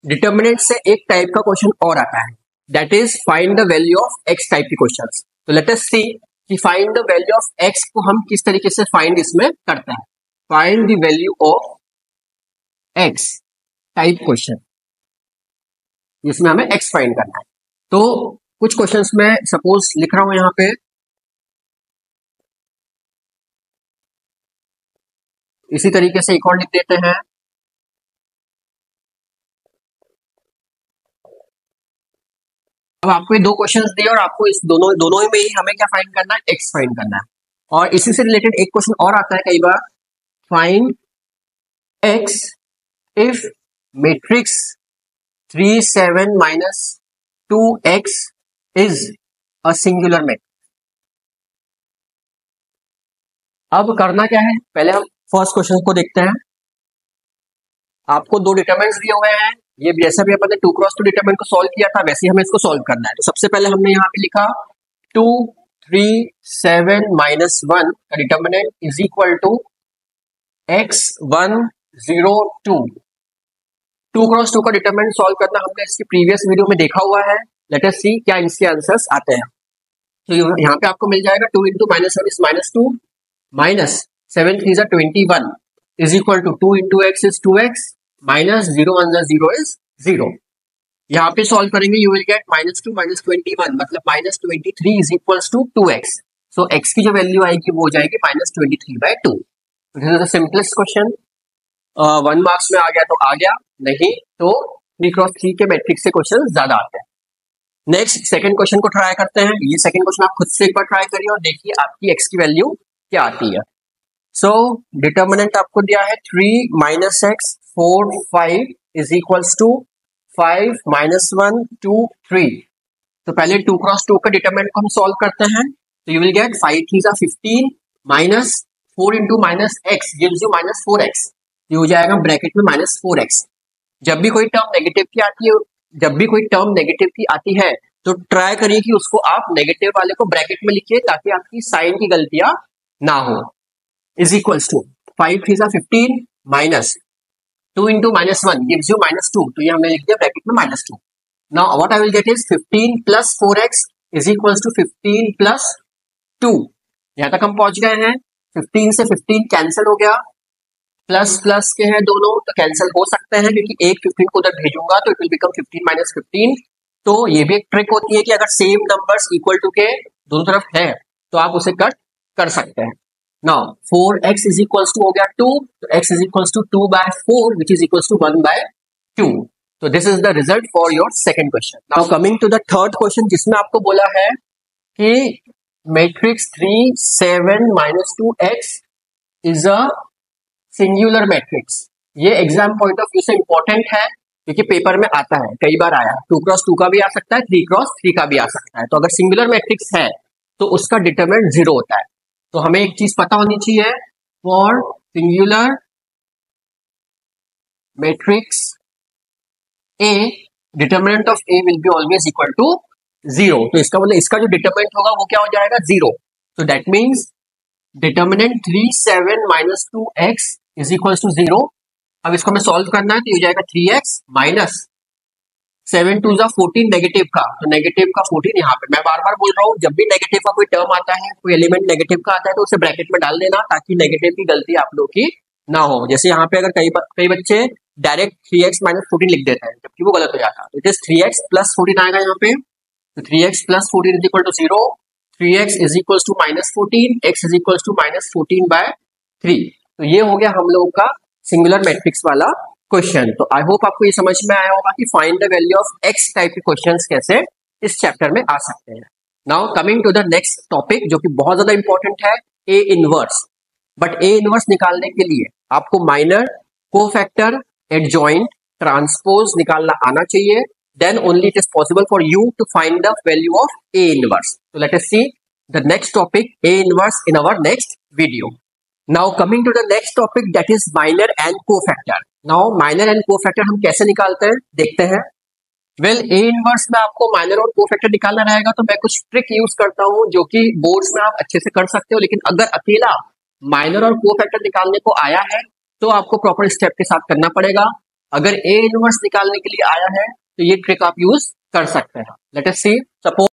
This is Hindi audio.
डिटर्मिनेंट से एक टाइप का क्वेश्चन और आता है, that is find the value of x type के क्वेश्चंस। तो लेट अस सी कि find the value of x को हम किस तरीके से फाइंड इसमें करते हैं। Find the value of x type question, जिसमें हमें एक्स फाइंड करना है। तो कुछ क्वेश्चंस में सपोज लिख रहा हूं यहां पे, इसी तरीके से एक और लिख देते हैं। अब आपको ये दो क्वेश्चंस दिए और आपको इस दोनों में ही हमें क्या फाइंड करना है, एक्स फाइंड करना है। और इसी से रिलेटेड एक क्वेश्चन और आता है कई बार, find x if matrix 3 7 minus 2x is a singular matrix. अब करना क्या है, पहले हम फर्स्ट क्वेश्चन को देखते हैं। आपको दो डिटरमिनेंट्स दिए हुए हैं, ये जैसा भी अपन ने 2 क्रॉस 2 डिटरमिनेंट को सॉल्व किया था वैसे ही हमें इसको सॉल्व करना है। तो सबसे पहले हमने यहाँ पे लिखा 2 3 7 माइनस 1 का determinant is equal to x 1 0 2। 2 cross 2 का डिटरमिनेंट सॉल्व करना हमने इसकी प्रीवियस वीडियो में देखा हुआ है। लेट अस सी क्या इसके आंसर्स आते हैं। तो यहाँ पे आपको मिल जाएगा 2 into minus 1 is minus 2 minus 7 3 21 is equal to 2 into x is 2x minus 0 1 0 is 0। यहाँ पे सॉल्व करेंगे you will get minus 2 minus 21 मतलब minus 23 is equals to 2x। सो x की जो वैल्यू आएगी वो हो जाएगी minus 23/2। This is the simplest question. 1 marks में आ गया तो आ गया, नहीं तो 3 क्रॉस 3 के मैट्रिक्स से क्वेश्चन ज्यादा आते हैं। नेक्स्ट सेकंड क्वेश्चन को ट्राई करते हैं। ये सेकंड क्वेश्चन आप खुद से एक बार ट्राई करिए और देखिए आपकी x की वैल्यू क्या आती है। सो डिटर्मिनेंट आपको दिया है 3 minus x 4 5 is equals to 5 minus 1 2 3। तो पहले 2 क्रॉस 2 का डिटर्मिनेंट को हम सॉल्व करते हैं। तो you will gate 5 3 15 minus 4 into minus x gives you minus 4x। ये हो जाएगा ब्रैकेट में माइनस 4x। जब भी कोई टर्म नेगेटिव की आती है तो ट्राई करिए कि उसको आप नेगेटिव वाले को ब्रैकेट में लिखिए ताकि आपकी साइन की गलतियां ना हो। Is equals to 5 3 15 minus 2 into minus 1 gives you minus 2। तो ये हमने लिख दिया ब्रैकेट में minus 2। Now what I will get is 15 plus 4x is equals to 15 plus 2। यहां तक हम पहुंच गए हैं। 15 से 15 कैंसिल हो गया, प्लस प्लस के हैं दोनों तो कैंसिल हो सकते हैं क्योंकि एक 15 को उधर भेजूंगा तो इट विल बिकम 15 माइनस 15। तो ये भी एक ट्रिक होती है कि अगर सेम नंबर्स इक्वल टू के दोनों तरफ है तो आप उसे कट कर सकते हैं। Now 4x is equals to हो गया 2, तो x is equals to 2/4 which is equals to 1/2। तो this is the result for your second question. Now coming to the third question, जिसमें आपको बोला है कि matrix 3 7 minus 2x is a singular matrix. ये एग्जाम पॉइंट ऑफ व्यू से इंपॉर्टेंट है क्योंकि पेपर में आता है, कई बार आया। 2 क्रॉस 2 का भी आ सकता है, 3 क्रॉस 3 का भी आ सकता है। तो अगर सिंगुलर मैट्रिक्स है तो उसका डिटरमिनेंट 0 होता है। तो हमें एक चीज पता होनी चाहिए, for singular matrix A determinant of A will be always equal to 0। तो इसका मतलब इसका जो डिटरमिनेंट होगा वो क्या हो जाएगा, 0। तो that means determinant 3 7 minus 2x is equals to 0। अब इसको हमें सॉल्व करना है तो हो जाएगा 3x माइनस 7 2 14 नेगेटिव का, तो नेगेटिव का 14 यहाँ पे। मैं बार बार बोल रहा हूँ जब भी नेगेटिव का कोई टर्म आता है, कोई एलिमेंट नेगेटिव का आता है तो उसे ब्रैकेट में डाल देना ताकि नेगेटिव की गलती आप लोग की ना हो। जैसे यहाँ पे अगर कई बच्चे डायरेक्ट 3x माइनस 14 लिख देते हैं जबकि वो गलत हो जाता है। तो इट इज 3x प्लस 14 आएगा यहाँ पे। तो 3x plus 14 is equal to 0, 3x is equals to minus 14, x is equals to minus 14/3। तो ये हो गया हम लोगों का सिंगुलर मैट्रिक्स वाला क्वेश्चन। तो आई होप आपको ये समझ में आया होगा कि find the value of x type के क्वेश्चंस कैसे इस चैप्टर में आ सकते हैं। Now coming to the next topic जो कि बहुत ज्यादा इंपॉर्टेंट है, A inverse. But A inverse निकालने के लिए आपको माइनर, कोफैक्टर, एडजॉइंट, ट्रांसपोज निकालना आना चाहिए। Then only it is possible for you to find the value of A inverse. So let us see the next topic, A inverse, in our next video. Now coming to the next topic, that is minor and cofactor. Now minor and cofactor हम कैसे निकालते हैं देखते हैं। Well, A inverse में आपको minor और cofactor निकालना रहेगा तो मैं कुछ ट्रिक यूज करता हूँ जो कि बोर्ड्स में आप अच्छे से कर सकते हो। लेकिन अगर अकेला minor और cofactor निकालने को आया है तो आपको प्रॉपर स्टेप के साथ करना पड़ेगा। अगर ए इनवर्स निकालने के लिए आया है तो ये ट्रिक आप यूज कर सकते हैं। लेट अस सी, सपोज